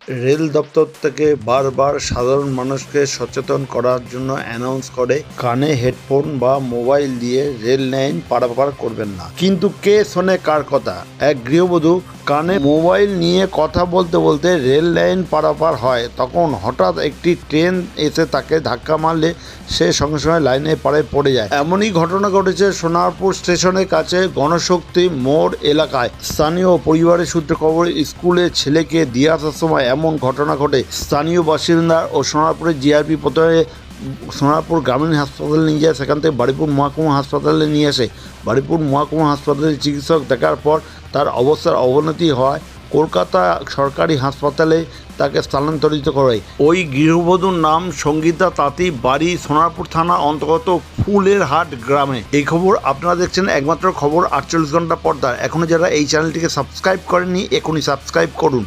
Rail দপ্তর থেকে বারবার সাধারণ মানুষকে সচেতন করার জন্য অ্যানাউন্স করে কানে হেডফোন বা মোবাইল দিয়ে রেল লাইন পারাপার করবেন না। কিন্তু কে শোনে কার কথা? এক গৃহবধূ কানে মোবাইল নিয়ে কথা বলতে বলতে রেল লাইন পারাপার হয়। তখন হঠাৎ একটি ট্রেন এসে তাকে ধাক্কা মারলে সে সঙ্গে সঙ্গে লাইনের পাড়ে পড়ে যায়। এমনই ঘটনা ঘটেছে সোনারপুর স্টেশনের কাছে গণশক্তি মোড় এলাকায়। স্থানীয় পরিবারের সূত্রে খবর, স্কুলে ছেলেকে দিয়ে আসার সময় এমন ঘটনা ঘটে। স্থানীয় বাসিন্দা ও সোনারপুরের জিআরপি প্রথমে সোনারপুর গ্রামীণ হাসপাতালে নিয়ে যায়, সেখান থেকে বারুইপুর মহকুমা হাসপাতালে নিয়ে আসে। বারুইপুর মহকুমা হাসপাতালে চিকিৎসক দেখার পর তার অবস্থার অবনতি হয়। কলকাতা সরকারি হাসপাতালে তাকে স্থানান্তরিত করে। ওই গৃহবধূর নাম সঙ্গীতা তাঁতি, বাড়ি সোনারপুর থানা অন্তর্গত ফুলের হাট গ্রামে। এই খবর আপনারা দেখছেন একমাত্র খবর 48 ঘন্টা পর্দার। এখনও যারা এই চ্যানেলটিকে সাবস্ক্রাইব করেননি, এখনই সাবস্ক্রাইব করুন।